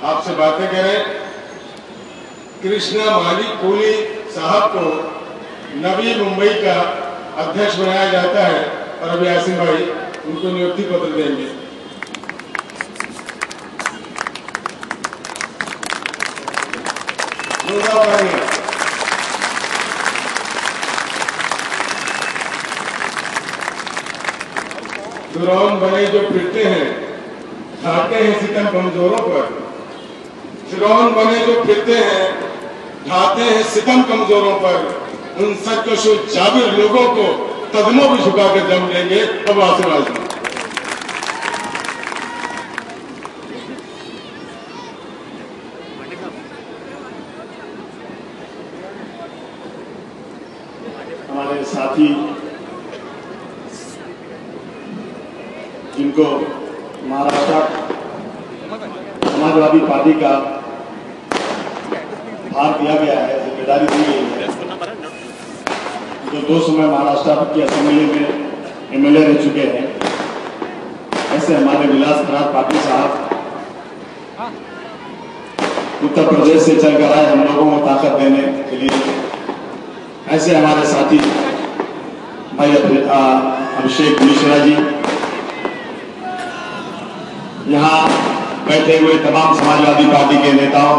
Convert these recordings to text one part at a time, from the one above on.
आपसे बातें करें। कृष्णा मालिक कोहली साहब को नवी मुंबई का अध्यक्ष बनाया जाता है और अभी आसिम भाई उनको नियुक्ति पत्र देंगे। फिरौन बने जो फिरते हैं, ढाते हैं सितम कमजोरों पर। फिरौन बने जो फिरते हैं, ढाते हैं सितम कमजोरों पर। उन सरकश जाबिर लोगों को कदमों भी झुका कर दम लेंगे। अब आसिम हमारे साथी जिनको महाराष्ट्र समाजवादी पार्टी का भार दिया गया है, जिम्मेदारी दी गई है, जो 2 समय महाराष्ट्र की असेंबली में एमएलए रह चुके हैं, ऐसे हमारे विलास खराब पाटिल साहब उत्तर प्रदेश से चलकर आए हम लोगों को ताकत देने के लिए। ऐसे हमारे साथी भाई अभिषेक मिश्रा जी, यहाँ बैठे हुए तमाम समाजवादी पार्टी के नेताओं,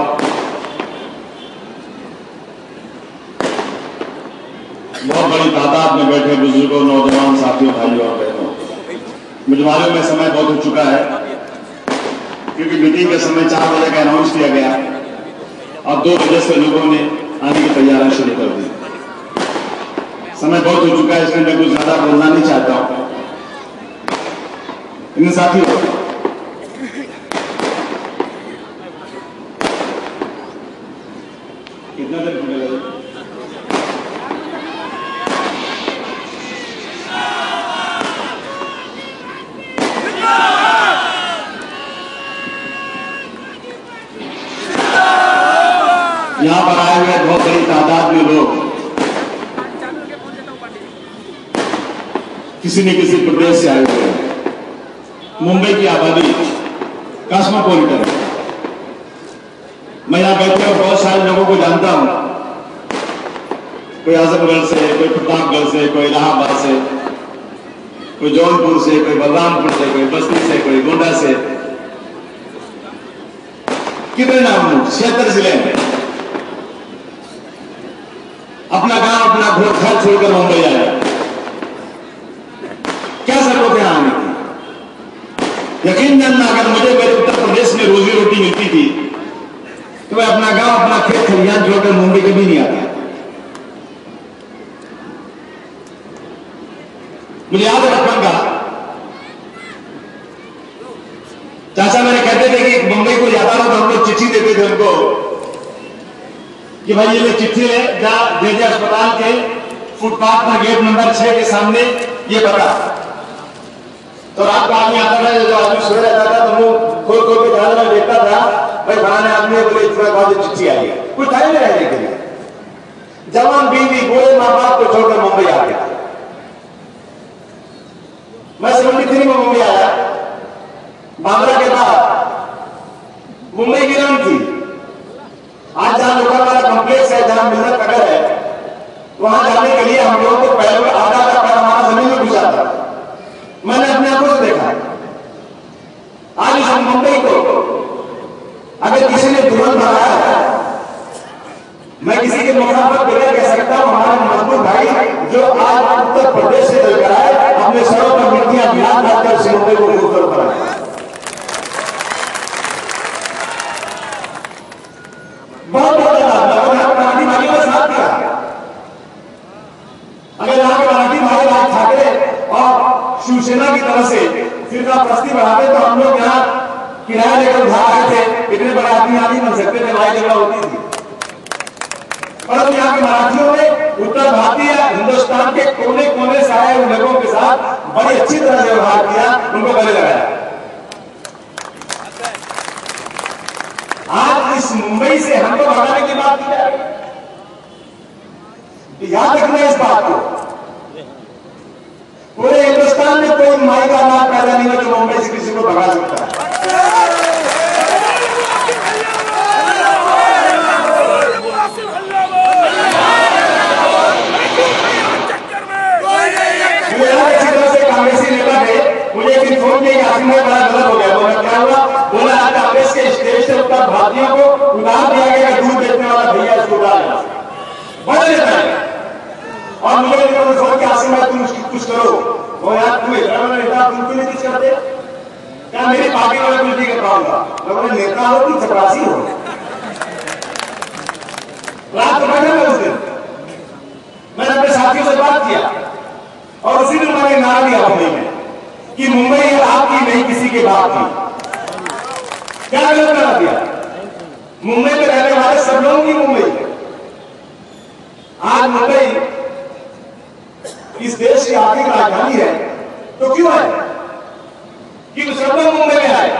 बहुत बड़ी तादाद में बैठे बुजुर्गों, नौजवान साथियों, भाइयों और बहनों, मुझे मालूम है समय बहुत हो चुका है क्योंकि मीटिंग का समय 4 बजे का अनाउंस किया गया और 2 बजे से लोगों ने आने की तैयारियां शुरू कर दी। समय बहुत हो चुका है, इसलिए मैं कुछ ज्यादा बोलना नहीं चाहता हूं। इन साथियों, कितना देर होने लगे? यहां पर आए हुए बहुत बड़ी तादाद में लोग किसी न किसी प्रदेश से आए हुए हैं। मुंबई की आबादी कॉस्मोपॉलिटन है। मैं यहां बैठे हुए बहुत सारे लोगों को जानता हूं, कोई आजमगढ़ से, कोई प्रतापगढ़ से, कोई इलाहाबाद से, कोई जौनपुर से, कोई बलरामपुर से, कोई बस्ती से, कोई गोंडा से। कितने नाम लूं? 76 जिले में अपना गांव, अपना घर छोड़कर मुंबई आया। क्या जरूरत है आने की? यकीन जानना, अगर मुझे मेरे उत्तर प्रदेश में रोजी रोटी मिलती थी तो मैं अपना गांव, अपना खेत खलिहान छोड़कर मुंबई कभी नहीं आता। मुझे याद है बचपन का, चाचा मेरे कहते थे कि मुंबई को जाता था तो हम लोग चिट्ठी देते थे उनको कि भाई ये ले चिट्ठी ले, जा जेजे अस्पताल के फुटपाथ पर गेट नंबर 6 के सामने ये पता। तो रात को आदमी आता था, जो आदमी सोए रहता था तो वो खोल खोल के ध्यान में देखता था, भाई फलाने आदमी बोले इतना बाद चिट्ठी आई है। कुछ टाइम नहीं रहने के लिए जवान बीवी बोले माँ बाप को छोड़कर मुंबई आ गया। मैं 73 में मुंबई आया। बांद्रा के बाद मुंबई की नाम थी। आज जहां लोकल वाला कॉम्प्लेक्स है, जहां मिलत नगर है, वहां जाने के लिए हम लोगों को पहले आधा पैर हमारा जमीन में घुसा था। मैंने अपने आंखों से देखा। आज इस मुंबई को अगर किसी ने तुरंत बनाया है, मैं किसी के मुकाम पर बिना कह सकता हूं, हमारे मजबूत भाई जो आज उत्तर प्रदेश से चलकर आए, अपने सरों पर मिट्टियां मिला कर इस मुंबई को खूबसूरत बनाया। बहुत मराठी भाइयों ने साथ दिया। अगर यहाँ के मराठी भाई राज ठाकरे और शिवसेना की तरफ से फिर प्रस्ती बढ़ाते तो हम लोग यहाँ किराया लेकर उधार आए थे। इतने बड़े आदमी आदमी बन सकते थे, लड़ाई झगड़ा होती थी। परंतु यहाँ के मराठियों ने उत्तर भारतीय हिंदुस्तान के कोने कोने से आए उन लोगों के साथ बड़ी अच्छी तरह से व्यवहार किया, उनको गले लगाया। आज इस मुंबई से हम लोग हटाने की बात की जा रही है। याद रखना इस बात को, पूरे हिंदुस्तान में कोई माई का नाम पैदा नहीं है जो मुंबई से किसी को भगा सकता है। मुझे फोन किया आसिम भाई तुम उसकी कुछ करो, वो यार तुम इतना बड़ा नेता तुम क्यों नहीं कुछ करते? क्या मेरी पार्टी वाले कुछ नहीं कर पाऊंगा? मैं बोला नेता हो कि चपरासी हो? रात को बैठा मैं उस दिन, मैंने अपने साथियों से बात किया और उसी दिन मैंने नारा दिया मुंबई में कि मुंबई है आपकी नहीं किसी के बाप की। क्या गलत नारा दिया? मुंबई में रहने वाले सब लोगों की मुंबई है। आज मुंबई इस देश की आर्थिक राजधानी है, तो क्यों है कि सब लोग मुंबई में आए?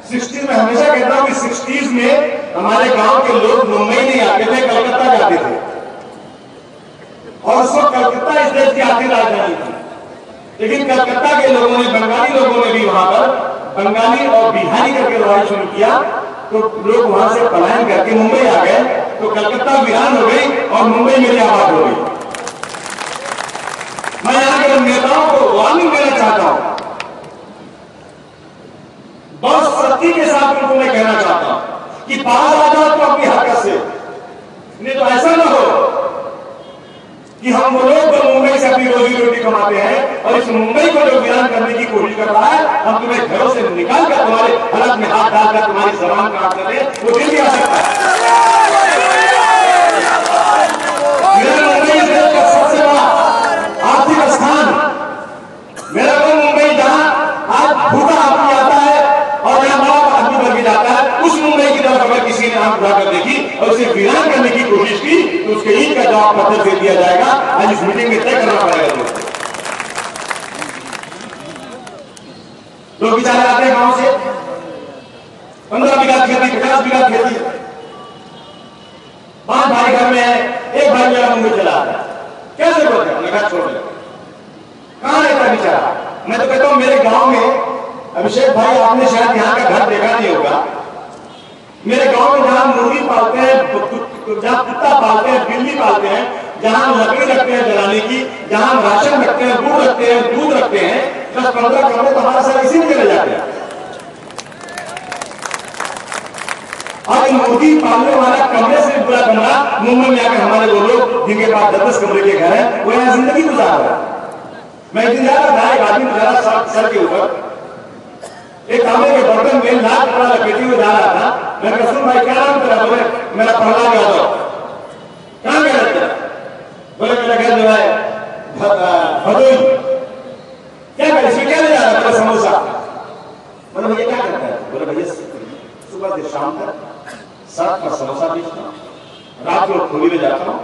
60 में हमेशा कहता हूं कि 60s में हमारे गांव के लोग मुंबई नहीं आते थे, कलकत्ता जाते थे और उस वक्त कलकत्ता इस देश की आर्थिक राजधानी थी। लेकिन कलकत्ता के लोगों ने, बंगाली लोगों ने भी वहां पर बंगाली और बिहारी करके लड़ाई शुरू किया, तो लोग वहां से पलायन करके मुंबई आ गए, तो कलकत्ता वीरान हो गई और मुंबई मेरी आबाद हो गई। मैं यहां के नेताओं को वार्निंग देना चाहता हूं, बहुत सख्ती के साथ उनको मैं कहना चाहता हूं कि बाहर आ जाओ तो अपनी हरकत से, नहीं तो ऐसा ना हो कि हम वो लोग जो मुंबई से अपनी रोजी रोटी कमाते हैं और इस मुंबई को जो वीरान करने की कोशिश कर रहा है, हम तुम्हें घरों से निकाल कर तुम्हारे हलक में हाथ डालकर तुम्हारी जबान काट कर दे, वो जल्दी आ सकता है। मेरा मुंबई इस देश का सबसे बड़ा आर्थिक स्थान, मेरा वो मुंबई जहां आज भूखा आदमी आता है और जहां बड़ा आदमी बन के जाता है, उस मुंबई की तरफ अगर किसी ने आंख उठाकर देखी और उसे वीरान करने की कोशिश की तो उसके ईद का जवाब पत्थर से दिया जाएगा। आज इस मीटिंग में तय करना पड़ेगा। लोग बेचारे आते हैं गांव से, 15 बीघा खेती, 50 बीघा खेती, 5 भाई घर में है, एक भाई मेरा मुंबई चला आता है, कैसे बोलते हैं घर छोड़ दे, कहां रहता बेचारा? मैं तो कहता हूं मेरे गांव में, अभिषेक भाई आपने शायद यहां का घर देखा नहीं होगा, मेरे गांव में जहां मुर्गी पालते हैं, जहां कुत्ता पालते हैं, बिल्ली पालते हैं, जहां लकड़ी रखते हैं जलाने की, जहां राशन रखते हैं, गुड़ रखते हैं, दूध रखते हैं, 10-15 कमरे तो हमारे साथ इसी में चले जाते हैं। और मुर्गी पालने वाला कमरे से पूरा कमरा मुंबई में आकर हमारे वो लोग जिनके पास 10 कमरे के घर है, वो यहां जिंदगी गुजार रहे हैं। मैं एक दिन जा रहा था, एक आदमी गुजारा सर के ऊपर एक तांबे के बर्तन में लाल कपड़ा लपेटे हुए जा रहा था। मैं कहा सुन भाई क्या नाम तेरा? बोले मेरा प्रहलाद यादव। कहां गया तेरा? बोले मेरा घर जो है भदोई। क्या कर इसमें क्या ले जा रहा है? समोसा। बोले भैया क्या करता है? बोले भैया सुबह से शाम तक सड़क पर समोसा बेचता हूँ, रात को खोली में जाता हूँ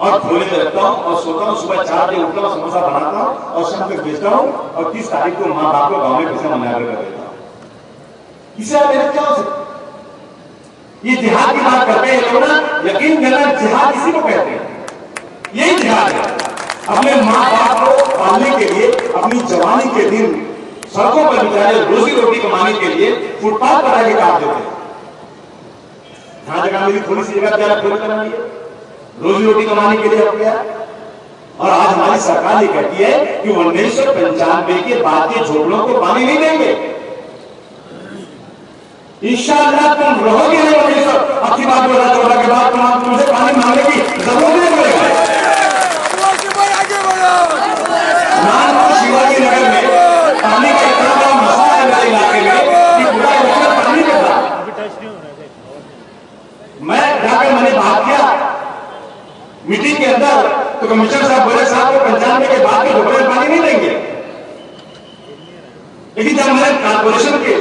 और खोली में रखता हूँ और सोता हूँ, सुबह 4 बजे उठता हूँ, समोसा बनाता हूँ और शाम तक बेचता हूँ और 30 तारीख को माँ बाप को गाँव में पैसा मनाकर कर देता हूँ। इसे मेहनत क्या हो सकती? ये जिहाद की बात करते हैं लोग ना, यकीन करना जिहाद इसी को कहते हैं, यही जिहाद है। अपने माँ बाप को पालने के लिए अपनी जवानी के दिन सड़कों पर बेचारे रोजी रोटी कमाने के लिए फुटपाथ पर आगे काट देते हैं। जहां जगह मेरी थोड़ी सी जगह प्यारा पूरी करना है, रोजी रोटी कमाने के लिए किया। और आज हमारी सरकार ये कहती है कि 1995 के बाद के झोपड़ों को पानी नहीं देंगे। इंशाअल्लाह तुम रहोगे नहीं, आपकी बात 2014 के बाद तुमसे पानी मांगने की जरूरत नहीं पड़ेगी। शिवाजी नगर में पानी का इतना बड़ा मसला है मेरे इलाके में कि पूरा इलाका पानी में था। मैं जाकर मैंने बात किया मीटिंग के अंदर, तो कमिश्नर साहब बोले साहब को 95 के बाद के झोपड़े में पानी नहीं देंगे। लेकिन जब मैंने कारपोरेशन के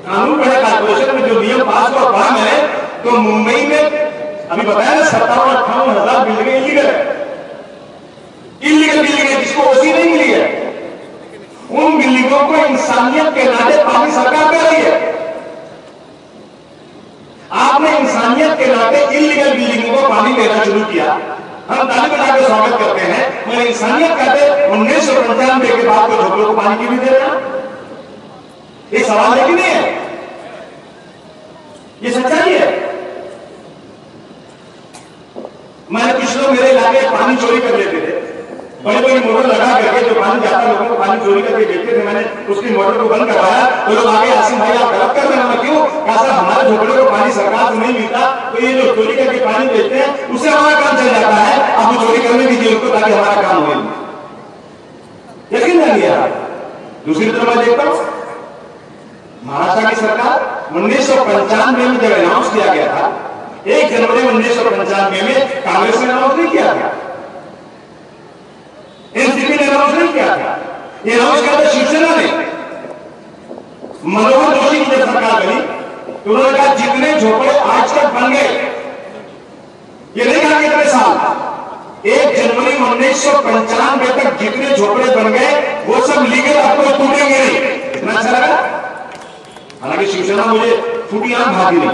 कानून पढ़ा, कारपोरेशन में जो नियम पास हुआ पढ़ा मैंने, तो मुंबई में अभी बताया ना 57-58 हजार बिल्डिंगें इलीगल है, इलीगल बिल्डिंगें जिसको ओसी नहीं मिली है, उन बिल्डिंगों को इंसानियत के नाते पानी सरकार दे रही है। आपने इंसानियत के नाते इलीगल बिल्डिंगों को पानी देना शुरू किया, हम ताली बजा के स्वागत करते हैं, मगर इंसानियत कहते 1995 के बाद को झोपड़ों को पानी क्यों नहीं दे रहा? ये सवाल है कि नहीं है? ये सच्चाई है। मैंने कुछ लोग मेरे इलाके पानी चोरी कर लेते थे, बड़ी बड़ी मोटर लगा करके जो पानी जाता है लोगों को पानी चोरी करके बेचते थे, मैंने उसकी मोटर को बंद करवाया। तो लोग आगे आसिम भाई आप गलत कर रहे हो, क्यों? कैसा हमारे झोपड़े को पानी सरकार से नहीं मिलता, तो ये जो चोरी करके पानी बेचते हैं उससे हमारा काम चल जाता है, अब वो चोरी करने दीजिए उनको ताकि हमारा काम हो। यकीन जानिए। दूसरी तरफ मैं देखता हूं महाराष्ट्र की सरकार 1995 में जब अनाउंस किया गया था, 1 जनवरी 1995 में कांग्रेस ने अनाउंस नहीं किया था, एनसीपी ने अनाउंस नहीं किया था, ये अनाउंस किया था शिवसेना ने। मनोहर जोशी की जब सरकार बनी तो उन्होंने कहा जितने झोपड़े आज तक बन गए, ये नहीं कहा कितने साल, 1 जनवरी 1995 तक जितने झोपड़े बन गए वो सब लीगल, आपको टूटेंगे नहीं। इतना अच्छा लगा। हालांकि शिवसेना मुझे फूटी आंख भागी नहीं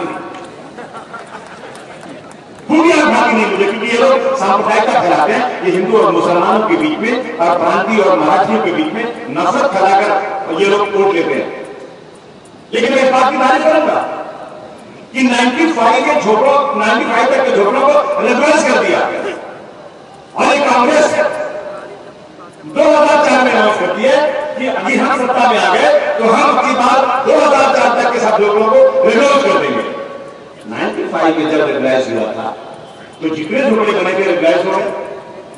मुझे, क्योंकि ये लोग सांप्रदायिकता फैलाते हैं, ये हिंदू और मुसलमानों के बीच में और प्रांतीय और मराठियों के बीच में नफरत फैलाकर ये लोग वोट लेते हैं। लेकिन मैं इस बात की तारीफ करूंगा कि 95 तक के झोपड़ों को रेगुलराइज कर दिया और ये कांग्रेस 2004 में अनाउंस करती है कि अभी हम सत्ता में आ गए तो हम अपनी बात 2004 तक के सब लोगों को रेगुलराइज कर देंगे। 95 में जब रेगुलराइज हुआ था तो जितने झोपड़े बने थे रेगुलराइज हो गए,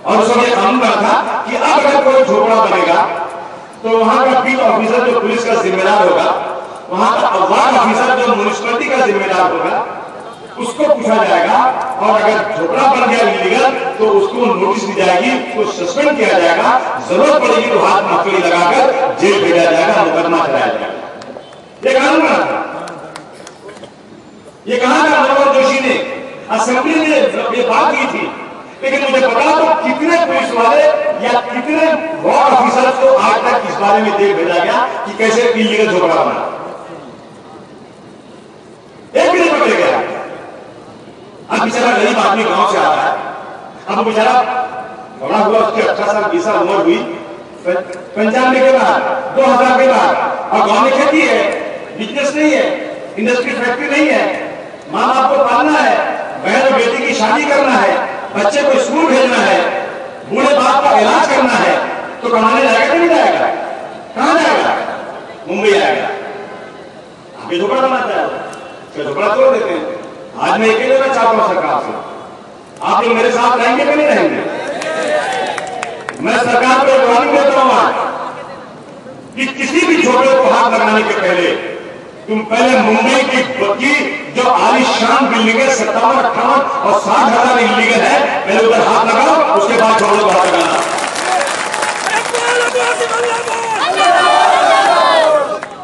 और उस समय कानून बना था कि अब अगर कोई झोपड़ा बनेगा तो वहां का बीट ऑफिसर जो पुलिस का जिम्मेदार होगा, वहां का वार्ड ऑफिसर जो म्युनिसिपैलिटी का जिम्मेदार होगा, उसको पूछा जाएगा, और अगर झोपड़ा बन गया इलीगल तो उसको नोटिस दी जाएगी, उसको सस्पेंड किया जाएगा, जरूरत पड़ेगी तो हाथ मकड़ी लगाकर जेल भेजा जाएगा, मुकदमा कराया जाएगा। ये कानून बना था। ये कहा था मनोहर जोशी ने, असेंबली में ये बात की थी। लेकिन मुझे पता तो कितने पुलिस वाले या कितने वार्ड ऑफिसर्स को आज तक इस बारे में जेल भेजा गया कि कैसे इलीगल झोपड़ा बना, एक भी नहीं पकड़ गया। अब बेचारा गरीब आदमी गांव से आ रहा है, अब बेचारा बड़ा हुआ, उसकी 18 साल 20 साल उम्र हुई 95 के बाद 2000 के बाद, और गांव में खेती है, बिजनेस नहीं है, इंडस्ट्री फैक्ट्री नहीं है, माँ बाप को पालना है, बहन और बेटी की शादी करना है, बच्चे को स्कूल भेजना है, बूढ़े बाप का इलाज करना है, तो कमाने जाएगा कि नहीं जाएगा? कहां जाएगा? मुंबई आएगा। आगे झोपड़ा बनाता है, झोपड़ा तोड़ देते हैं। आज मैं अकेले में चाहता हूं सरकार से, आप लोग मेरे साथ रहेंगे कि नहीं रहेंगे? मैं सरकार को वार्निंग देता हूं आज कि किसी भी झोपड़े को हाथ लगाने के पहले तुम पहले मुंबई की जो आलीशान बिल्डिंग है 57, 58 और 60,000 इलीगल है, पहले उधर हाथ लगाओ, उसके बाद झोपड़े को हाथ लगाना।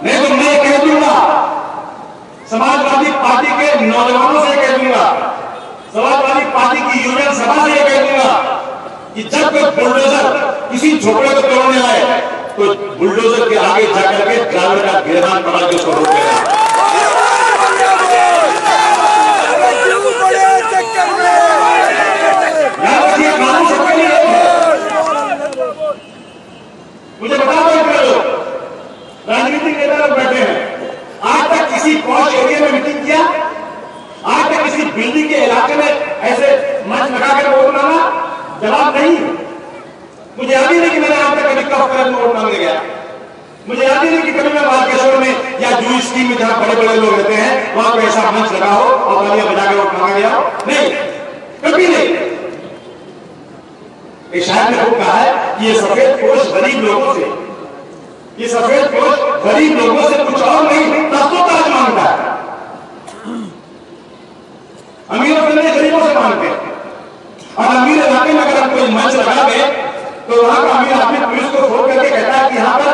नहीं तो मैं कह दूंगा, समाजवादी पार्टी के नौजवानों से कह दूंगा, समाजवादी पार्टी की यूनियन सभा से कह दूंगा कि जब कोई बुलडोजर किसी झोपड़े को तोड़ने आए तो बुलडोजर के आगे जाकर के ड्राइवर का गिरदान पड़ा के उसको रोक देना। मुझे बता दो, राजनीतिक नेता लोग बैठे हैं, आज तक किसी पॉश एरिया में मीटिंग किया? आज तक किसी बिल्डिंग के इलाके में ऐसे मंच लगाकर वोट मांगा? जवाब नहीं। मुझे याद ही नहीं कि मैंने आज तक कभी कफ में वोट मांगने गया। मुझे याद ही नहीं कि कभी मैं बालकेश्वर में या जूही स्कीम में जहां बड़े बड़े लोग रहते हैं वहां पर ऐसा मंच लगा हो और तालियां बजाकर वोट मांगा गया हो। नहीं, कभी नहीं। शायद ने खूब कहा है कि ये सफेद पोश गरीब लोगों से, ये सफेद पोश गरीब लोगों से कुछ और नहीं, ताज मांगता है। अमीरों से नहीं, गरीबों से मांगते हैं। और अमीर इलाके में अगर हम कोई मंच लगा दे तो वहां का अमीर आदमी पुलिस को फोन करके कहता है कि यहाँ पर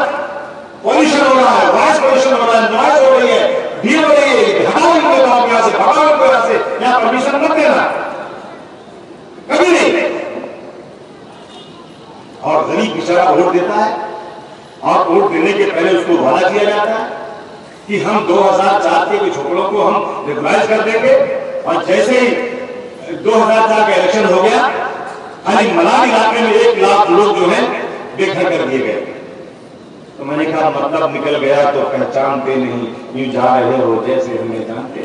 पॉल्यूशन हो रहा है, वॉइस पॉल्यूशन हो रहा है, नॉइज हो रही है, भीड़ हो रही है, हटाओ इनको गांव के यहाँ से, भगाओ इनको यहाँ से, यहाँ परमिशन मत देना। कभी नहीं। और गरीब बेचारा वोट देता है, और वोट देने के पहले उसको वादा किया जाता है कि हम 2004 के झोपड़ों को हम रेगुलाइज कर देंगे, और जैसे ही 2004 का इलेक्शन हो गया, खाली मलाड इलाके में 1 लाख लोग जो है बेघर कर दिए गए। तो मैंने कहा मतलब निकल गया तो पहचानते नहीं, यूं जा रहे हो जैसे हमें जानते।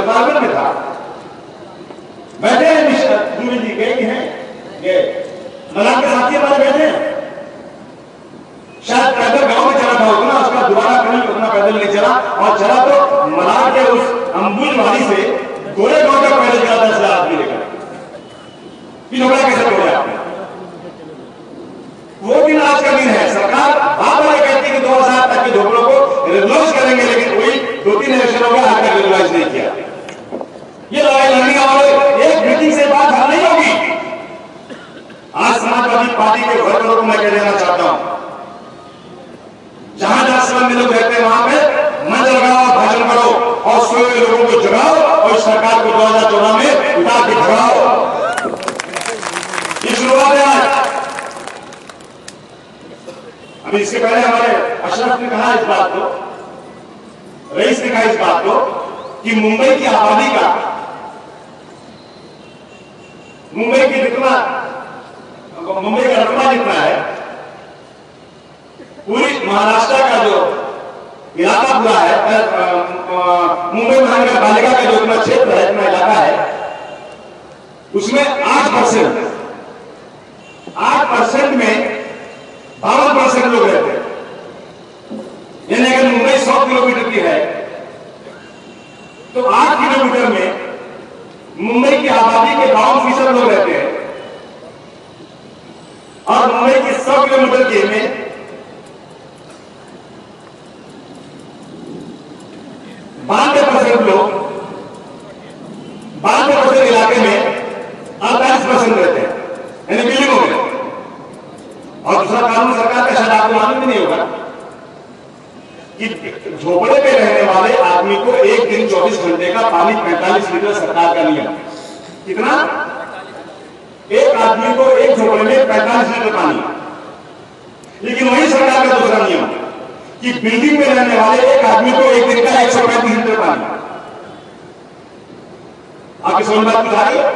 पार्लियामेंट में था, बैठे गई हैं ये मलान के साथी हमारे बैठे हैं, शायद पैदल गांव में चला था उतना, उसका दोबारा कहीं उतना पैदल नहीं चला, और चला तो मलान के उस अंबुज वाली से गोरे गांव का पैदल चला 10,000 आदमी लेकर। झोपड़ा कैसे तोड़े आपने? वो दिन आज का दिन है। सरकार बार बार कहती है कि 2000 तक के झोपड़ों को रेगुलाइज करेंगे, लेकिन कोई 2-3 इलेक्शन हो गया, आज तक रेगुलाइज नहीं किया। ये लड़ाई लड़ने और एक मीटिंग से बात हल नहीं होगी। आज समाजवादी पार्टी के वर्करों को मैं कह देना चाहता हूं, जहां जहां स्लम में लोग रहते हैं वहां पे मंच लगाओ, भाषण करो और सोए हुए लोगों को जगाओ और सरकार को 2014 में उठा के भगाओ। ये शुरुआत है आज। अभी इसके पहले हमारे अशरफ ने कहा इस बात को, रईस ने कहा इस बात को कि मुंबई की आबादी का, मुंबई का रकबा जितना है, पूरी महाराष्ट्र का जो इलाका पूरा है, मुंबई महानगर पालिका का जो इतना क्षेत्र है, इतना इलाका है, उसमें 8% में 52% लोग रहते हैं। यानी अगर मुंबई 100 किलोमीटर की है तो 8 किलोमीटर में मुंबई की आबादी के 52% लोग रहते हैं, और मुंबई के 100 किलोमीटर के में 92% लोग, 92% इलाके में 48% रहते हैं, यानी बिल्डिंगों में। और दूसरा कानून सरकार का शायद आपको मालूम भी नहीं होगा कि झोपड़े पे रहने वाले आदमी को एक दिन 24 घंटे का पानी 45 लीटर सरकार का नियम। कितना? एक आदमी को एक झोपड़े में 45 लीटर पानी। लेकिन वही सरकार का दूसरा नियम कि बिल्डिंग में रहने वाले एक आदमी को एक दिन का 135 लीटर पानी। आपकी समझ बात कुछ आ रही है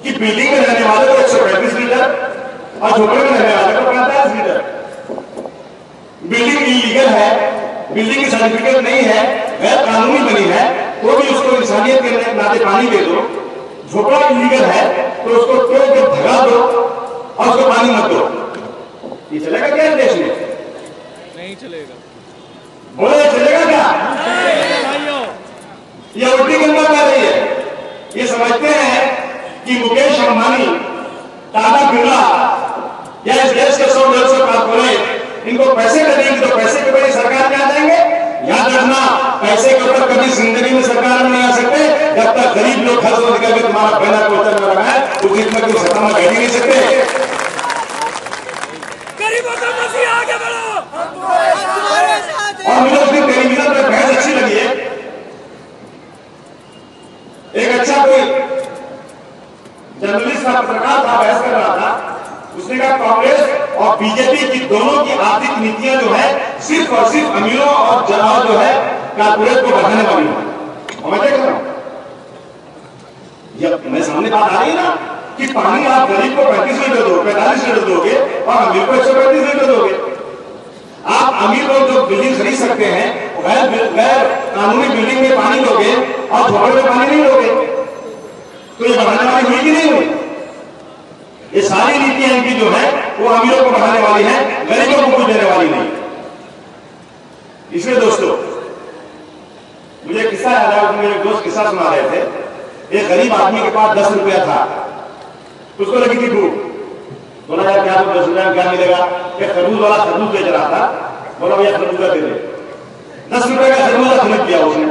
कि बिल्डिंग में रहने वाले को 135 लीटर और झोपड़े में रहने वाले को 45 लीटर। बिल्डिंग इलीगल है, बिल्डिंग की सर्टिफिकेट नहीं है, गैर कानूनी बनी है, तो भी उसको इंसानियत के नाते पानी दे दो। झोपड़ा इलीगल है तो उसको तोड़ के भगा दो और उसको पानी मत दो। ये चलेगा क्या देश में? नहीं चलेगा। बोले चलेगा क्या? ये उल्टी गंगा कर रही है। ये समझते हैं कि मुकेश अंबानी, टाटा बिरला या इस देश के 100-150 कारपोरेट इनको पैसे देंगे तो पैसे के बड़े सरकार में आ जाएंगे। याद रखना, पैसे के ऊपर कभी जिंदगी में सरकार में नहीं आ सकते जब तक गरीब लोग खर्च हो निकल के तुम्हारा पहला पोस्टर में लगाए तो जितना कोई सत्ता में बैठ ही नहीं सकते। आगे बढ़ो। और मुझे उस दिन टेलीविजन पर बहस अच्छी लगी है। एक अच्छा कोई जर्नलिस्ट का पत्रकार था, बहस कर रहा था। उसने कहा कांग्रेस और बीजेपी की दोनों की आर्थिक नीतियां जो है सिर्फ और सिर्फ अमीरों और जनाओं जो है कारपोरेट को बढ़ाने वाली है। और मैं देख रहा हूं, जब मेरे सामने बात आ रही है ना कि पानी आप गरीब को 35 लीटर दो, 45 लीटर दोगे और अमीर को 135 लीटर दोगे। आप अमीर लोग जो बिल्डिंग खरीद सकते हैं गैर कानूनी बिल्डिंग में पानी दोगे और झोपड़े में पानी नहीं दोगे, तो ये बढ़ाने वाली हुई कि नहीं हुई? ये सारी नीतियां इनकी जो है वो अमीरों को बढ़ाने वाली है, गरीबों को कुछ देने वाली नहीं। इसलिए दोस्तों, मुझे किस्सा याद आया, मेरे दोस्त किस्सा सुना रहे थे। एक गरीब आदमी के पास 10 रुपया था, उसको लगी थी भूख। बोला यार क्या 10 रुपया क्या मिलेगा? एक खरबूज वाला खरबूज बेच रहा था। बोला भैया खरबूजा दे दे। 10 रुपए का खरबूजा खरीद दिया उसने।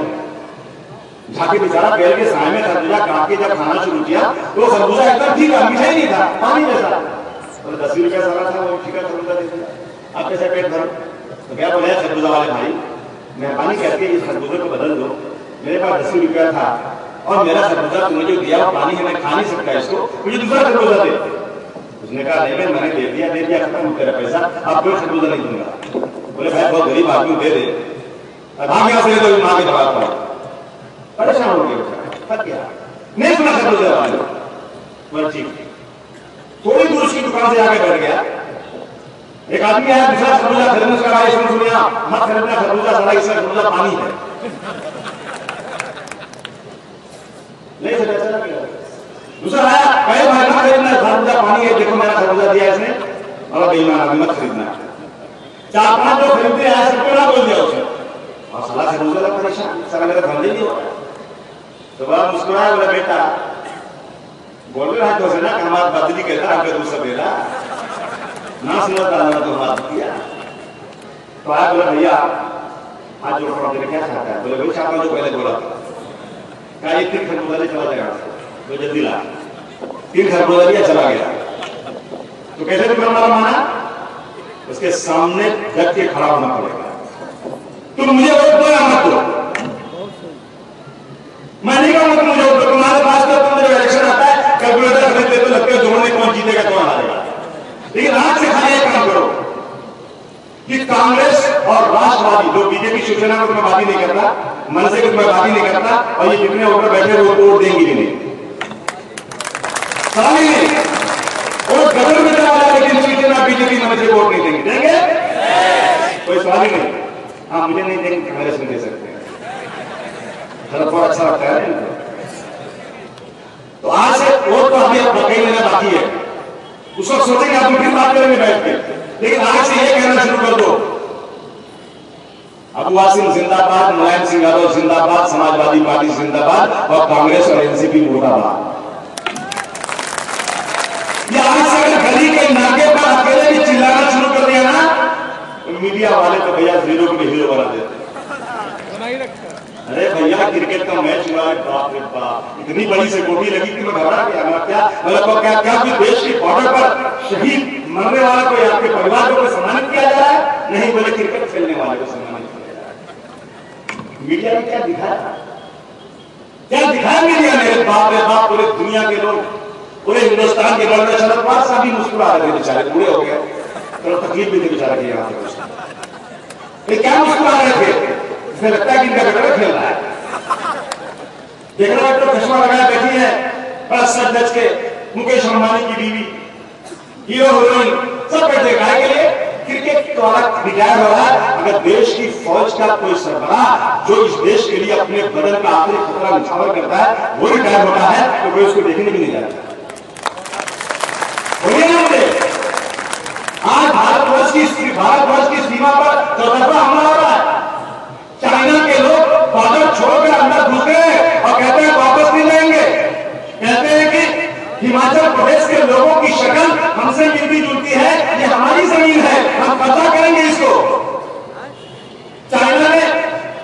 झाके बेचारा पेड़ के साय में खरबूजा काट के जब खाना शुरू किया तो खरबूजा एकदम ठीक था, मीठा ही नहीं था, पानी जैसा। तो 10 रुपया सारा था, वो ठीक है खरबूजा दे दिया। आप कैसे पेट भरो? तो क्या बोले खरबूजा वाले भाई, मेहरबानी करके इस खरबूजे को बदल दो, मेरे पास 10 रुपया था और मेरा खरबूजा तुमने जो दिया पानी है, मैं खा नहीं सकता इसको, मुझे दूसरा खरबूजा दे। उसने कहा नहीं मैंने दे दिया खत्म तेरा पैसा, अब कोई खरबूजा नहीं दूंगा। बोले भाई बहुत गरीब आदमी दे दे, भाग यहाँ से तो मां के जवाब पड़ा। परेशान हो गया, थक गया, नहीं सुना खरबूजा वाले। बोला ठीक। थोड़ी दूर उसकी दुकान से आके बैठ गया। एक आदमी आया दूसरा खरबूजा खरीदने का, इसने सुनिया मत खरीदना खरबूजा, सारा इसका खरबूजा पानी है। नहीं सर ऐसा ना दूसरा आया कहे भाई मत खरीदना, खरबूजा पानी है, देखो मैंने खरबूजा दिया इसने, और बेईमान आदमी मत खरीदना। 4-5 लोग खरीदते आए, सबको ना बोल दिया उसने, और साला खरबूजा लगा परेशान, साला मेरा धंधे नहीं होगा। तो बड़ा मुस्कुराया, बोला बेटा बोल रहा है तो ना कि हमारा बदली कहता है आपके दूसरा बेटा ना सुनता ना तो बात किया। तो आया बोला भैया आज जो प्रॉब्लम क्या चाहता है? बोले भाई चाहता जो पहले बोला था क्या एक 3 खरबूजा ले चला जाएगा, तो जल्दी ला 3 खरबूजा लिया चला गया। तो कैसे तुम माना? उसके सामने जग के खड़ा होना पड़ेगा। तुम मुझे वोट दो या मत दो, मैं नहीं कहूंगा तुम मुझे वोट दो। तुम्हारे पास तो तुम जब इलेक्शन आता है कैलकुलेटर खरीद लेते हो, लगते हो जोड़ने कौन जीतेगा कौन हारेगा। लेकिन आज से खाली एक काम करो कि कांग्रेस और राष्ट्रवादी, जो बीजेपी शिवसेना को मैं बात ही नहीं करता, मनसे को मैं बात ही नहीं करता, और ये जितने ऊपर बैठे वो वोट देंगे भी नहीं, सवाल ही नहीं। और गवर्नमेंट वाला लेकिन शिवसेना बीजेपी मनसे वोट नहीं देंगे, देंगे कोई सवाल ही नहीं। हाँ मुझे नहीं देंगे, कांग्रेस में दे सकते हैं, बहुत अच्छा लगता है इनको। तो आज से वोट तो अभी कई महीना बाकी है, उस वक्त सोचेंगे आप फिर बात करेंगे बैठ के, लेकिन आज से ये कहना शुरू कर दो अबू आसिम जिंदाबाद, मुलायम सिंह यादव जिंदाबाद, समाजवादी पार्टी जिंदाबाद, और कांग्रेस और एनसीपी मुर्दाबाद। ये आज से अगर गली के नाके पर अकेले भी चिल्लाना शुरू कर दिया ना, तो मीडिया वाले तो भैया हीरो को हीरो बना देते। अरे भैया क्रिकेट का मैच हुआ है, बाप रे बाप, इतनी बड़ी सिक्योरिटी लगी कि मैं घबरा गया। क्या मतलब क्या भी देश के बॉर्डर पर शहीद मरने वाला कोई आपके परिवार को सम्मानित किया जा रहा है? नहीं, बोले क्रिकेट खेलने वाले को सम्मानित किया जा रहा है। मीडिया ने क्या दिखाया, क्या दिखाया मीडिया ने? बाप रे बाप, पूरे दुनिया के लोग, पूरे हिंदुस्तान के लोग, शरद पवार साहब भी मुस्कुरा रहे थे, बेचारे बूढ़े हो गए, तो तकलीफ भी थी बेचारा की यहाँ पे। क्या मुस्कुरा रहे थे? इसमें लगता है कि इनका बेटा खेल रहा है। देखना तो चश्मा लगाया बैठी है, बड़ा सच धज के, मुकेश अंबानी की बीवी, हीरो हीरोइन सब बैठे गाय के लिए। क्रिकेट द्वारा रिटायर हो रहा है। अगर देश की फौज का कोई सरबराह जो इस देश के लिए अपने बदन का आखिरी खतरा निछावर करता है वो रिटायर होता है, तो कोई उसको देखने भी नहीं जाता। आज भारतवर्ष की सीमा पर चौतरफा हमला हो रहा है। चाइना के लोग बॉर्डर छोड़कर अंदर घुस गए और कहते हैं वापस नहीं जाएंगे। कहते हैं कि हिमाचल प्रदेश के लोगों की शक्ल हमसे मिलती जुलती है, ये हमारी जमीन है, हम कब्जा करेंगे इसको। चाइना ने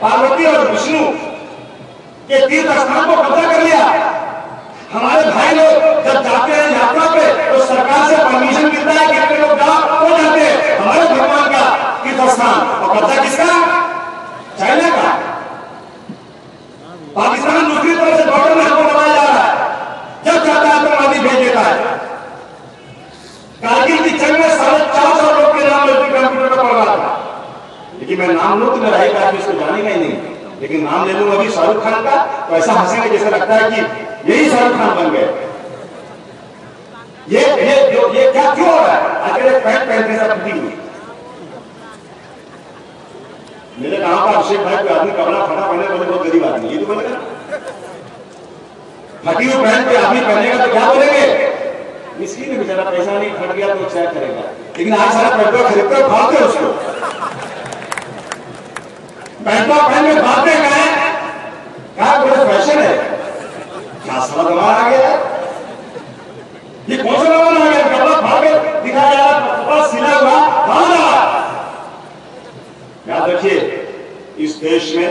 पार्वती और विष्णु के तीर्थ स्थान को कब्जा कर लिया। हमारे भाई लोग जब जाते हैं यात्रा पे तो सरकार से परमिशन मिलता है कि अपने लोग जाओ, तो जाते हैं हमारे भगवान का तीर्थ स्थान, और कब्जा किसका? चाइना का। पाकिस्तान दूसरी तरफ से बॉर्डर में हमको दबाया जा रहा है, जब चाहता है आतंकवादी भेज देता है। कारगिल की जंग में 450 लोग के नाम कंप्यूटर पर पड़ रहा था, लेकिन मैं नाम लूं तो मेरा एक आदमी इसको जानेगा ही नहीं, लेकिन नाम ले लूं अभी शाहरुख खान का तो ऐसा हंसेंगे जैसे लगता है कि यही शाहरुख खान बन गए। ये क्या क्यों हो रहा है? आखिर पैंट पहनते सब फटी हुई। मेरे गांव का अभिषेक भाई कोई आदमी कपड़ा फटा पहने, बोले बहुत गरीब आदमी, ये तो बोलेगा। फटी हुई पैंट पे आदमी पहनेगा तो क्या बोलेंगे? मिस्कीन बेचारा, पैसा नहीं, फट गया तो क्या करेगा। लेकिन आज सारा पैंटवा खरीदते फाड़ते उसको, पैंटवा पहन के फाड़ते क्या बोले फैशन है? क्या सारा जमाना आ गया है? ये कौन सा जमाना आ गया? कपड़ा फाड़ के दिखाया जा रहा, कपड़ा सिला हुआ फाड़ रहा। याद रखिए, इस देश में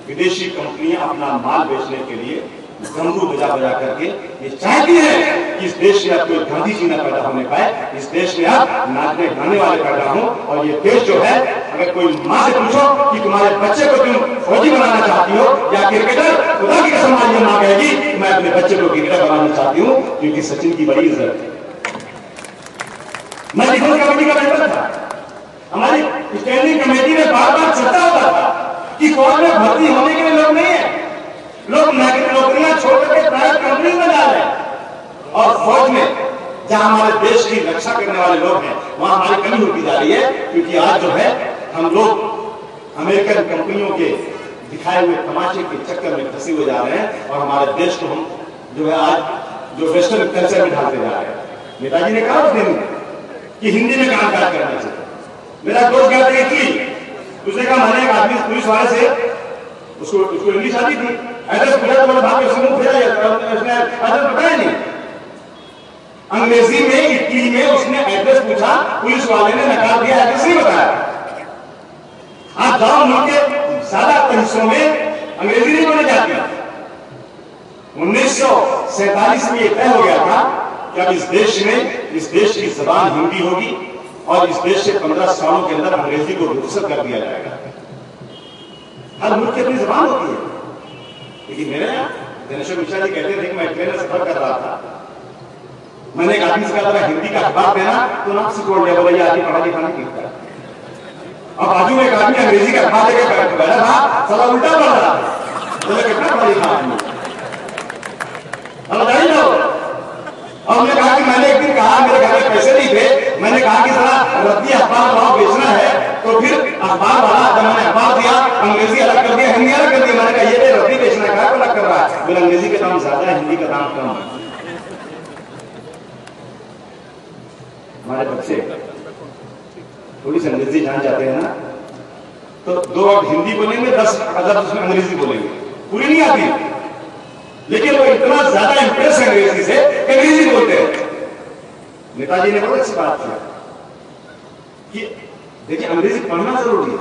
विदेशी कंपनियां अपना माल बेचने के लिए घंघू बजा बजा करके ये चाहती है कि इस देश में अब कोई गांधी जी न पैदा होने पाए, इस देश में अब नाचने गाने वाले पैदा हों। और ये देश जो है, अगर कोई माँ से पूछो कि तुम्हारे बच्चे को तुम फौजी बनाना चाहती हो या क्रिकेटर, खुदा की कसम आज ये माँ कहेगी मैं अपने बच्चे को क्रिकेटर बनाना चाहती हूँ, क्योंकि सचिन की बड़ी इज्जत है। मैं डिफेंस कमेटी का मेंबर था, हमारी स्टैंडिंग कमेटी में बार बार चर्चा होता था कि फौज में भर्ती होने के लिए लोग नहीं है, लोग नौकरियां छोड़कर के प्राइवेट कंपनी में जा रहे हैं, और फौज में जहां हमारे देश की रक्षा करने वाले लोग हैं वहां हमारी कमी होती जा रही है। क्योंकि आज जो है हम लोग अमेरिकन कंपनियों के दिखाए हुए तमाशे के चक्कर में फंसे हुए जा रहे हैं, और हमारे देश को हम जो है आज जो वेस्टर्न कल्चर में ढालते जा रहे हैं। नेताजी ने कहा उस दिन कि हिंदी में काम काज करना चाहिए। मेरा दोस्त गया था इटली, उसने कहा मैंने एक आदमी पुलिस वाले से उसको इंग्लिश आती थी, एड्रेस पूछा तो बोला भाग उसने मुंह फेरा जाता, उसने एड्रेस बताया नहीं। अंग्रेजी में इटली में उसने एड्रेस पूछा, पुलिस वाले ने नकार दिया, एड्रेस नहीं बताया। आप जाओ मुल्क के ज्यादातर हिस्सों में अंग्रेजी नहीं बोली जाती। 1947 में यह तय हो गया था कि अब इस देश की जबान हिंदी होगी और इस देश से 15 सालों के अंदर अंग्रेजी को रुखसत कर दिया जाएगा। हर मुल्क की अपनी जबान होती है, लेकिन मेरे दिनेश्वर मिश्रा जी कहते थे कि मैं ट्रेन में सफर कर रहा था, मैंने एक आदमी से कहा था हिंदी का अखबार देना, तो नाम से छोड़ दिया, बोला ये आदमी पढ़ा लिखा नहीं लिखता। अब बाजू में एक आदमी अंग्रेजी का अखबार लेकर बैठा था, साला उल्टा पढ़ रहा था, बोले कितना पढ़ा लिखा आदमी। अब बताइए ना, और हमने कहा कि मैंने एक दिन कहा मेरे घर में पैसे नहीं थे, मैंने कहा कि साला रद्दी अखबार भाव बेचना है, तो फिर अखबार वाला जब मैंने अखबार दिया अंग्रेजी अलग कर दिया, हिंदी अलग कर दिया। मैंने कहा ये रद्दी बेचना है, क्या अलग कर रहा है? बोले अंग्रेजी का दाम ज्यादा है, हिंदी का दाम कम है। हमारे बच्चे थोड़ी सी अंग्रेजी जान जाते हैं ना, तो 2 वक्त हिंदी बोलेंगे, 10 अदर उसमें अंग्रेजी बोलेंगे, पूरी नहीं आती, लेकिन वो इतना ज्यादा इंप्रेस है अंग्रेजी से कि अंग्रेजी बोलते हैं। नेताजी ने बहुत अच्छी बात किया कि देखिए अंग्रेजी पढ़ना जरूरी है,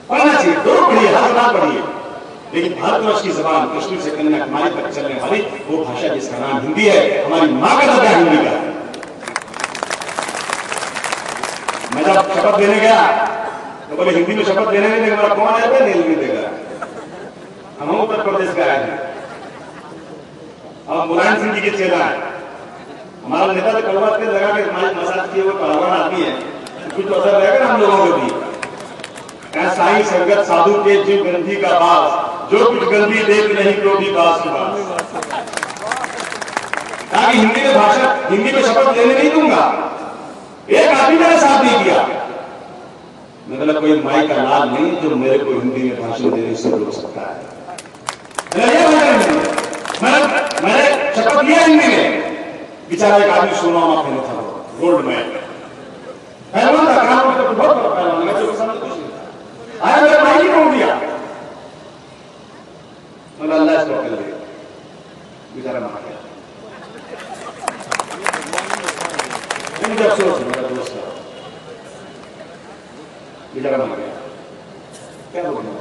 पढ़ना चाहिए, जरूर पढ़िए, हर बात पढ़िए, लेकिन भारतवर्ष की जबान कश्मीर से कन्याकुमारी तक चलने वाली वो भाषा जिसका नाम हिंदी है, हमारी मां का दर्जा हिंदी का है। मैं जब शपथ देने गया तो बोले हिंदी में शपथ देने नहीं देगा, कौन आएगा? नहीं देगा। हम उत्तर प्रदेश का आए हैं, अब मुलायम सिंह जी के चेला है, हमारा नेता तो कड़वा तेल लगा के मसाज किए हुए पहलवान आदमी है, कुछ तो असर रहेगा ना हम लोगों को भी। साई संगत साधु के जीव गंधी का बास, जो कुछ गंदी देख नहीं तो भी बास की बात। ताकि हिंदी में शपथ लेने नहीं दूंगा। एक आदमी मेरा साथ नहीं किया, मतलब कोई माई का लाल नहीं जो मेरे को हिंदी में भाषण देने से रोक सकता है। मैंने शपथ लिया हिंदी में, बेचारा एक आदमी सोना पहने था, गोल्ड में पहलवान था, काम तो बहुत बड़ा पहलवान, मैं तो समझ कुछ नहीं था। आया मेरे भाई को दिया, मतलब अल्लाह इसको कर दिया, बेचारा मार गया। मुझे अफसोस है, मेरा दोस्त था, बेचारा मार गया। क्या बोलूं,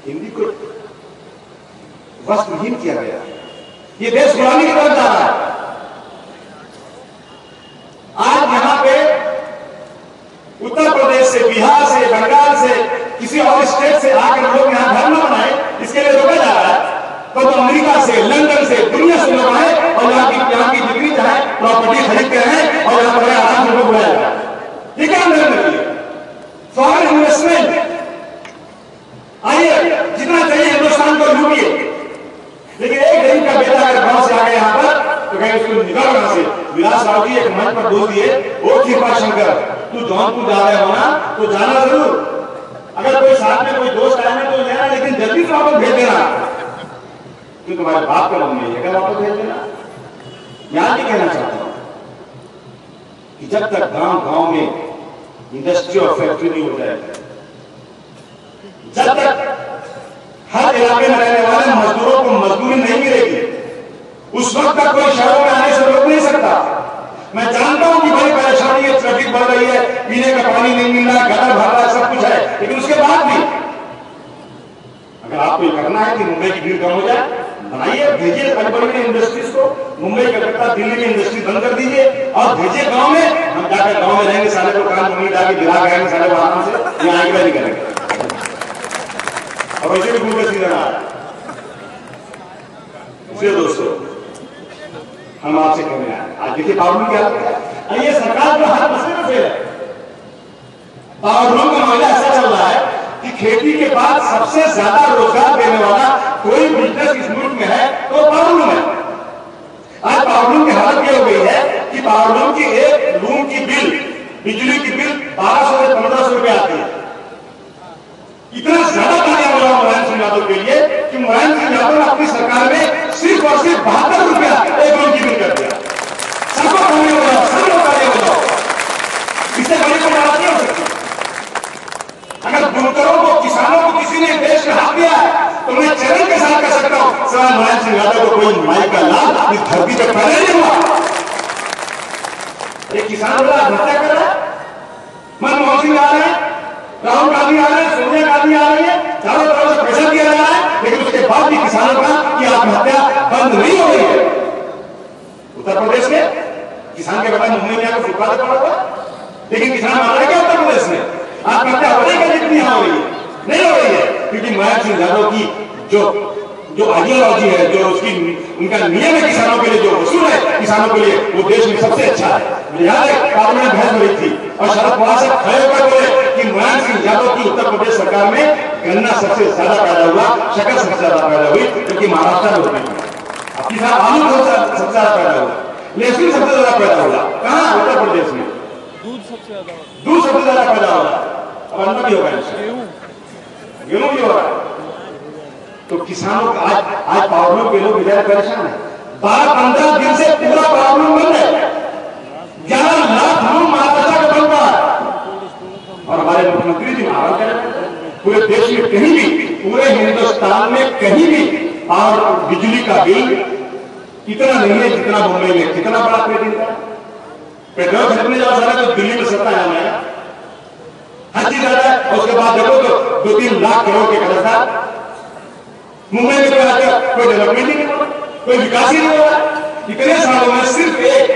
हिंदी को वस्त्रहीन किया गया, ये देश गुलामी की तरफ जा रहा है। आज यहां पे उत्तर प्रदेश से, बिहार से, बंगाल से, किसी और स्टेट से आकर लोग यहां घर न बनाए, इसके लिए रोका जा रहा है। तो अमेरिका से, लंदन से, दुनिया से लोग आए और यहाँ की डिग्री चाहे प्रॉपर्टी खरीद के रहें और यहाँ पर आराम से लोग बुलाया जाए। ये क्या अंदर फॉरेन इन्वेस्टमेंट आइए, जितना चाहिए हिंदुस्तान को लूटिए, लेकिन एक गरीब का बेटा अगर गांव से आ गया यहाँ पर तो कहीं उसको निकाल वहां से। विलास राव जी एक मंच पर बोल दिए, ओ कृपा शंकर तू जौनपुर जा रहे हो ना, तो जाना जरूर, अगर कोई साथ में कोई दोस्त आए तो लेना, लेकिन जल्दी से वापस भेज देना, क्योंकि तुम्हारे बाप का मन नहीं है, क्या वापस भेज देना। यहां भी कहना चाहता हूं कि जब तक गांव गांव में इंडस्ट्री और फैक्ट्री नहीं हो जाएगा, जब तक हर इलाके में रहने वाले मजदूरों को मजदूरी नहीं मिलेगी, उस वक्त तक कोई शहरों में आने से रोक नहीं सकता। मैं जानता हूं कि बड़ी परेशानी है, ट्रैफिक बढ़ रही है, पीने का पानी नहीं मिल रहा, गटर भर रहा है, सब कुछ है, लेकिन उसके बाद भी अगर आपको ये करना है कि मुंबई की भीड़ कम हो जाए, बनाइए, भेजिए बड़ी बड़ी इंडस्ट्रीज को, मुंबई कलकत्ता दिल्ली में इंडस्ट्री बंद कर दीजिए और भेजिए गांव में। हम जाकर गांव में रहेंगे, सारे को काम नहीं डाल के गिरा गए सारे वहां से, यहाँ आगे नहीं करेंगे और वैसे भी घूम के सीधा रहा है। इसलिए दोस्तों हम आपसे कहने आए, आज देखिए पावर क्या है, ये सरकार जो हर मसले में फेल है। पावर लूम का मामला ऐसा चल रहा है कि खेती के बाद सबसे ज्यादा रोजगार देने वाला कोई बिजनेस इस मुल्क में है तो पावर लूम है। आज पावर लूम की हालत यह हो गई है कि पावर लूम की एक रूम की बिल, बिजली की बिल 1200 से 1500 रुपए आती है। इतना ज्यादा तालियां बजाओ मुलायम सिंह यादव के लिए कि मुलायम सिंह यादव ने अपनी सरकार में सिर्फ और सिर्फ 72 रुपए यादव को कोई माई का लाभ इस धरती पर पैदा नहीं हुआ। एक किसान वाला आत्महत्या कर रहा है, मनमोहन सिंह आ रहे हैं, राहुल गांधी आ रहे हैं, सोनिया गांधी आ रही है, चारों तरफ से पैसा दिया जा रहा है, लेकिन उसके बाद भी किसानों का की आत्महत्या बंद नहीं हो रही है। उत्तर प्रदेश में किसान के बेटा मुंबई में आकर फुटपाथ पड़ा हुआ, लेकिन किसान मार रहे क्या उत्तर प्रदेश में? आत्महत्या हो रही है, कितनी हो रही है? नहीं हो रही है, क्योंकि मुलायम सिंह यादव की जो आइडियोलॉजी है, जो उसकी उनका नियम है किसानों के लिए, जो उसूल है किसानों के लिए, वो देश में सबसे अच्छा है। मुझे याद है पार्लियामेंट बहस हो रही थी और शरद पवार साहब खड़े होकर बोले कि मुलायम सिंह यादव की उत्तर प्रदेश सरकार में गन्ना सबसे ज्यादा पैदा हुआ, शक्कर सबसे ज्यादा पैदा हुई, क्योंकि महाराष्ट्र में होती है। आपकी साहब आलू सबसे ज्यादा पैदा हुआ, लहसुन सबसे ज्यादा पैदा हुआ, कहाँ? उत्तर प्रदेश में। दूध सबसे ज्यादा पैदा हो रहा है, अब अन्न भी होगा, गेहूं भी हो रहा है। तो किसानों का आज पावरलूम के लोग बेचारे परेशान है। 12-15 दिन से पूरा पावरलूम बंद है, 11 लाख लूम महाराष्ट्र का बन रहा है। और हमारे मुख्यमंत्री जी महाराज कह रहे हैं पूरे देश में कहीं भी, पूरे हिंदुस्तान में कहीं भी और बिजली का बिल इतना नहीं है जितना मुंबई में। कितना बड़ा पेट्रोल खरीदने जाओ सारा तो दिल्ली में सस्ता है, हर चीज आता है। और उसके बाद देखो तो 2-3 लाख करोड़ के कर्जदार। मुंबई में कोई डेवलपमेंट ही नहीं हो रहा, कोई विकास ही नहीं हो रहा। इतने सालों में सिर्फ एक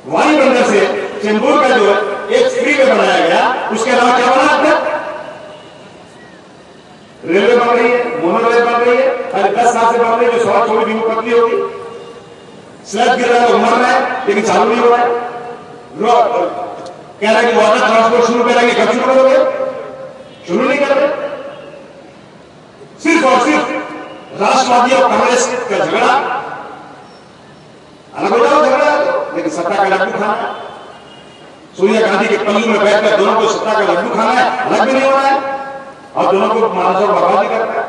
वायु बंदर से चेंबूर का जो एक फ्री वे बनाया गया, उसके अलावा क्या बना अब तक? रेलवे बन रही है, मोनो रेल बन रही है, अरे 10 साल से बन रही है, जो सड़क थोड़ी भी पतली होगी, स्लैब गिर रहा है, उमर रहा है, लेकिन चालू नहीं हो रहा है। कह रहा है कि वाटर ट्रांसपोर्ट शुरू करेंगे, कब शुरू करोगे? शुरू नहीं कर रहे। सिर्फ और सिर्फ राष्ट्रवादी और कांग्रेस का झगड़ा, अलग हो जाओ झगड़ा, लेकिन सत्ता का लड्डू खाना है। सोनिया गांधी के पल्लू में बैठकर दोनों को सत्ता का लड्डू खाना है, अलग भी नहीं होना है, और दोनों को महाराष्ट्र बर्बादी करना है।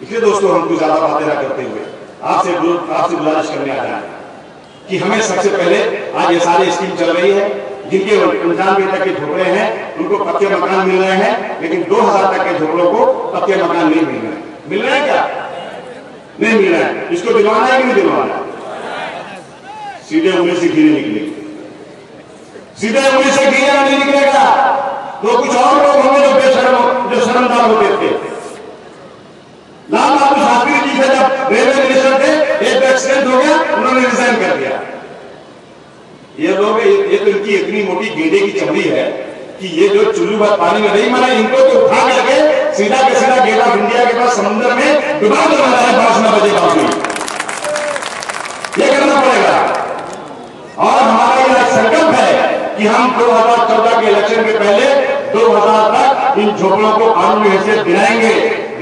इसलिए दोस्तों हमको ज्यादा बातें ना करते हुए आपसे गुजारिश करने आ जाए कि हमें सबसे पहले आज ये सारी स्कीम चल रही है, जिनके 95 तक के झोपड़े हैं उनको पक्के मकान मिल रहे हैं, लेकिन 2000 तक के झोपड़ों को पक्के मकान नहीं मिल रहे हैं। मिल रहे हैं क्या? नहीं मिल रहा है। इसको दिलवाना है कि नहीं दिलवाना? सीधे उंगली से घी निकलेगी, सीधे उंगली से घी नहीं निकलेगा। तो कुछ और लोग होंगे जो बेशर्म, जो शर्मदार होते थे। लाल बहादुर शास्त्री जी से जब रेलवे मिनिस्टर थे, एक एक्सीडेंट हो गया, उन्होंने रिजाइन कर दिया। ये लोग, ये तो इनकी इतनी मोटी गेंडे की चमड़ी है कि ये जो चुल्लू बात पानी में नहीं माना, इनको तो उठा करके सीधा के सीधा गेट ऑफ इंडिया के पास समुद्र में डुबा देना है 12 बजे बाद में। ये करना पड़ेगा। और हमारा यह संकल्प है कि हम 2014 के इलेक्शन के पहले 2000 तक इन झोपड़ों को कानूनी हैसियत दिलाएंगे।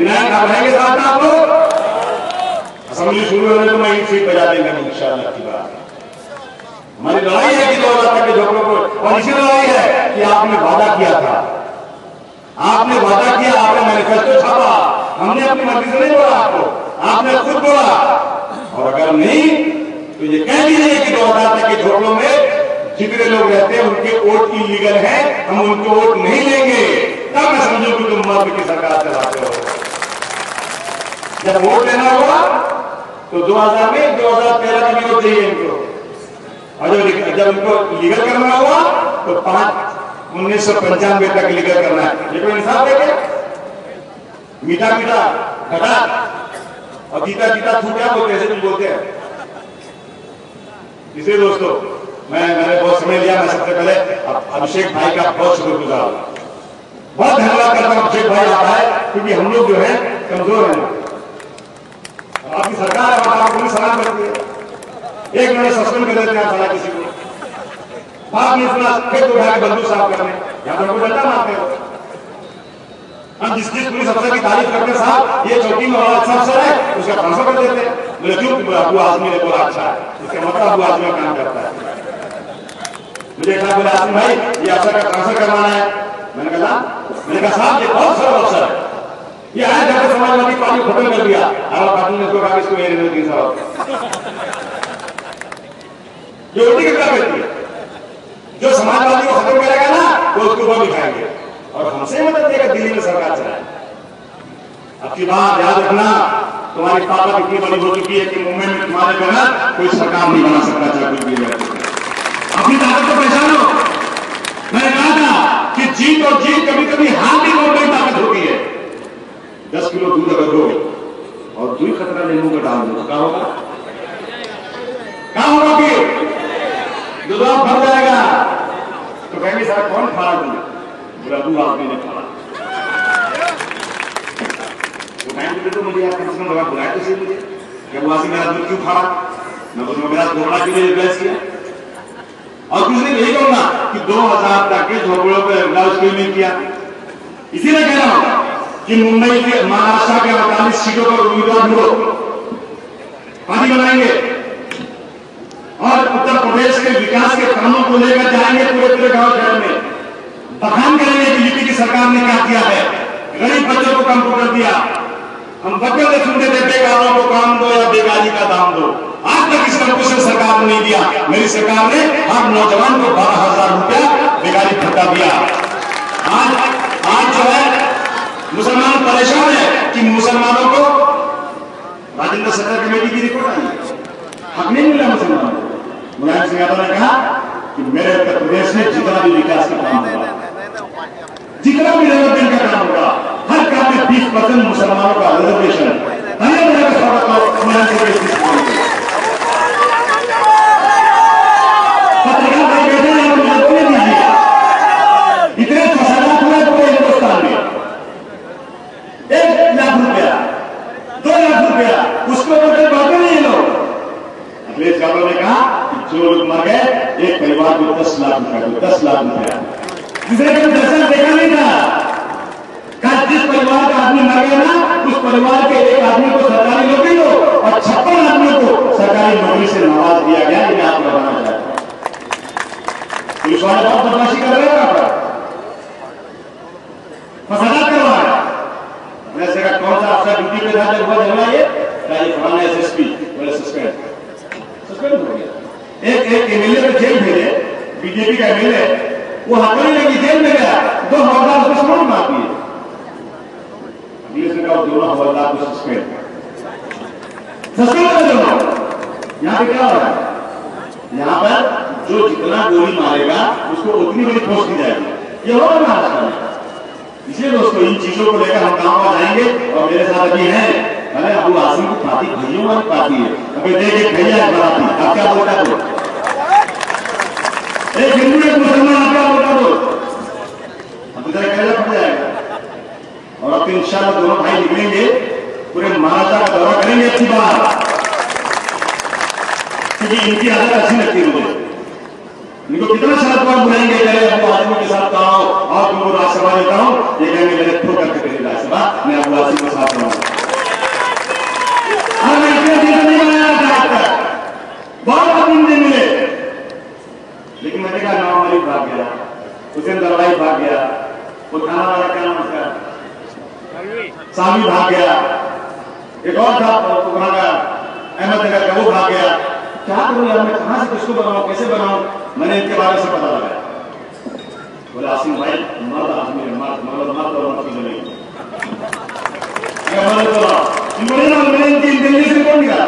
आप रहेंगे साथ में? आप लोग असेंबली शुरू होने तो मैं एक सीट बजा देंगे इंशाअल्लाह की बात। हमारी लड़ाई है कि 2000 तक के झोपड़ों को, और इसी लड़ाई है कि आपने वादा किया था, आपने मैनिफेस्टो छापा, हमने अपनी मर्जी से नहीं बोला आपको, आपने खुद बोला। और अगर नहीं तो ये कह दीजिए कि 2000 तक के झोपड़ों में जितने लोग रहते हैं उनके वोट इलीगल है, हम उनके वोट नहीं लेंगे। तब मैं समझू कि तुम मर्द की सरकार चलाते हो। जब वोट लेना होगा तो 2000 में 2013 का भी वोट चाहिए इनको, और जब इनको लीगल करना होगा तो 1995 तक लीगल करना है। ये कोई इंसाफ है क्या? मीठा मीठा घटा और गीता गीता थू क्या बोलते हैं, तुम बोलते हैं। इसलिए दोस्तों मैंने बहुत समय लिया। मैं सबसे पहले अभिषेक भाई का बहुत शुक्रगुजार हूं, बहुत धन्यवाद करता हूं। अभिषेक भाई आता है क्योंकि हम लोग जो है कमजोर हैं, आपकी सरकार है, आपको भी सलाम करती है। एक महीने सस्पेंड कर देते हैं सारा किसी को, बाद में इतना खेत उठा के बंदूक साफ करने, यहाँ पर डंडा मारते हो। हम जिस पुलिस अफसर की तारीफ करते हैं, साहब ये चौकी में वाला अच्छा अफसर है, उसका ट्रांसफर कर देते हैं। बोले क्यों? अबू आजमी ने बोला अच्छा है, इसका मतलब अबू आजमी काम करता है। मुझे कहा बोले आजमी भाई ये अफसर का ट्रांसफर करवाना है। मैंने कहा साहब ये बहुत सरल अफसर है, ये आया जब समाजवादी पार्टी खत्म कर दिया, और पार्टी ने उसको कहा इसको ये नहीं साहब जो उल्टी कितना करती है, जो समाजवादी को खत्म करेगा ना तो उसको वो दिखाएंगे, और हमसे मदद देगा दिल्ली में सरकार चलाए। अब की बात याद रखना, तुम्हारी ताकत इतनी बड़ी हो चुकी है कि मुंबई में तुम्हारे बगैर कोई सरकार नहीं बना सकता, चाहे कुछ भी रहे। अपनी ताकत को पहचानो। मैंने कहा था कि जीत और जीत कभी कभी हार भी बहुत बड़ी ताकत होती है। 10 किलो दूध अगर दो और 2 खतरा नींबू का डाल दो, क्या होगा? क्या होगा? कि दूध भर जाएगा। तो कहेंगे साहब कौन खाना दूध? बोला दूध आदमी ने खाना। तो मुझे आप कम से कम लगा बुलाए तो सही मुझे, जब वासी मेरा दूध क्यों खाना? मैं बोलूंगा मेरा धोखा क्यों नहीं रिप्लेस किया? और कुछ नहीं, यही कहूंगा कि 2000 तक के झोपड़ों पर ब्लाउज क्यों नहीं किया? इसीलिए कह रहा हूं कि मुंबई के महाराष्ट्र के 48 सीटों पर उम्मीदवार ढूंढो, पार्टी बनाएंगे और उत्तर प्रदेश के विकास के कामों को लेकर जाएंगे पूरे पूरे गांव शहर में, बखान करेंगे कि यूपी की सरकार ने क्या किया है। गरीब बच्चों को कंप्यूटर दिया, हम बच्चों से सुनते थे बेकारों को काम दो या बेकारी का दाम दो। आज तक इस कंप्यूटर सरकार ने नहीं दिया। मेरी सरकार ने हर नौजवान को 12,000 रुपया बेकारी भत्ता दिया। आज जो है मुसलमान परेशान है कि मुसलमानों को राजेंद्र सत्तर कमेटी की रिपोर्ट आई, हक नहीं मिला मुसलमानों को। मुलायम सिंह यादव ने कहा कि मेरे उत्तर प्रदेश में जितना भी विकास का काम होगा, जितना भी डेवलपमेंट का काम होगा, हर काम में 20% मुसलमानों का रिजर्वेशन। स्वागत हो मुलायम सिंह के पत्रकार भाई बैठे हैं, मुझे बोलने दीजिए। इतने फसादात हुए पूरे हिंदुस्तान में, 1 लाख रुपया 2 लाख रुपया, उसको बदल बातें नहीं लोग। अखिलेश यादव ने कहा कि जो लोग मर गए एक परिवार को 10 लाख रुपया, 10 लाख रुपया। दूसरे कभी दर्शन देखा नहीं था। कहा जिस परिवार का आदमी मर गया ना, उस परिवार के एक आदमी को सरकारी नौकरी दो और 56 आदमियों को सरकारी नौकरी से नवाज दिया गया। इन्हें आप लगाना चाहते हैं। पुलिस वाले बहुत बदमाशी कर रहे हैं, वहां पर फसादात करवा रहे हैं। वैसे का कौन सा अफसर ड्यूटी पे था जब हुआ झगड़ा? ये फलाना एसएसपी बोले सस्पेंड हो गया। एक एमएलए को जेल भेजे, बीजेपी का एमएलए, वो हथकड़ी लगी जेल में गया, 2 हवलदार उसको समझ मार दिए। पुलिस ने कहा दोनों हवलदार को सस्पेंड कर दो। यहाँ पे क्या हो रहा है? यहाँ पर जो जितना गोली मारेगा उसको उतनी बड़ी पोस्ट दी जाएगी। ये हो रहा है महाराष्ट्र में। इसलिए दोस्तों इन चीजों को लेकर हम गांव जाएंगे और मेरे साथ अभी हैं, अरे अबू आसिम की पार्टी भाइयों वाली पार्टी है। अभी देखिए भैया पार्टी, आप क्या बोलता हो? एक हिंदू एक मुसलमान, आप क्या बोलता हो? अब इधर कैसा पड़ जाएगा। और अब इंशाल्लाह दोनों भाई निकलेंगे, पूरे महाराष्ट्र का दौरा करेंगे अच्छी बात, क्योंकि इनकी आदत अच्छी लगती है मुझे। इनको कितना शरद बार बुलाएंगे, चले अबू आसिम के साथ आओ और तुमको राज्यसभा देता हूं, ये कहेंगे मेरे ठोक करके तेरी राज्यसभा, मैं अबू आसिम के साथ रहूंगा। मैं इतने दिन नहीं बनाया था आज तक, बहुत अपने दिन मिले, लेकिन मैंने कहा नाम मलिक भाग गया, हुसैन दरवाई भाग गया, वो थाना वाला क्या नाम उसका सामी भाग गया, एक और था वहां का अहमदनगर का वो भाग गया। क्या करूं यार, मैं कहां से किसको बनाऊं, कैसे बनाऊं? मैंने इनके बारे से पता लगाया। बोले आसिम भाई मर्द आदमी है, मर्द और मर्द की जमीन। मैंने इनकी इंटेलिजेंस रिपोर्ट निकाला,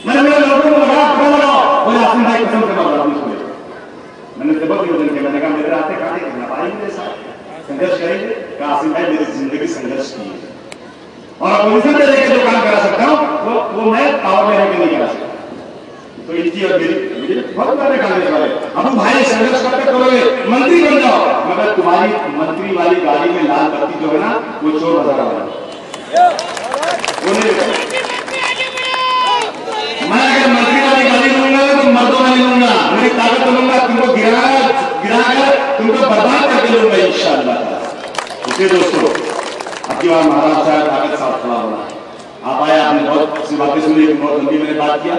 मैंने मेरे लड़कों को लगाया, पता लगाओ। बोले आसिम भाई कसम से मार आदमी को। मैंने जबरदस्ती निवेदन किया, मैंने कहा मेरे रास्ते काटे करना पाएंगे मेरे साथ संघर्ष करेंगे। कहा आसिम भाई मेरी जिंदगी संघर्ष की है और अपोजिशन में लेकर जो काम करा सकता हूं वो मैं पावर में रहकर नहीं करा सकता। तो इनकी और मेरी बहुत बड़े कांग्रेस वाले अब भाई संघर्ष करते करोगे, मंत्री बन जाओ, मगर तुम्हारी मंत्री वाली गाड़ी में लाल बत्ती जो है ना वो चोर बाजार वाला वो नहीं। मैं अगर मंत्री वाली गाड़ी लूंगा तो मर्दों वाली लूंगा, मेरी ताकत लूंगा, तुमको गिराकर तुमको बर्बाद करके लूंगा इंशाअल्लाह। इसलिए दोस्तों अब की बार महाराष्ट्र ताकत साथ खड़ा होना। आप आए, आपने बहुत सी बातें सुनी, बहुत लंबी मैंने बात किया।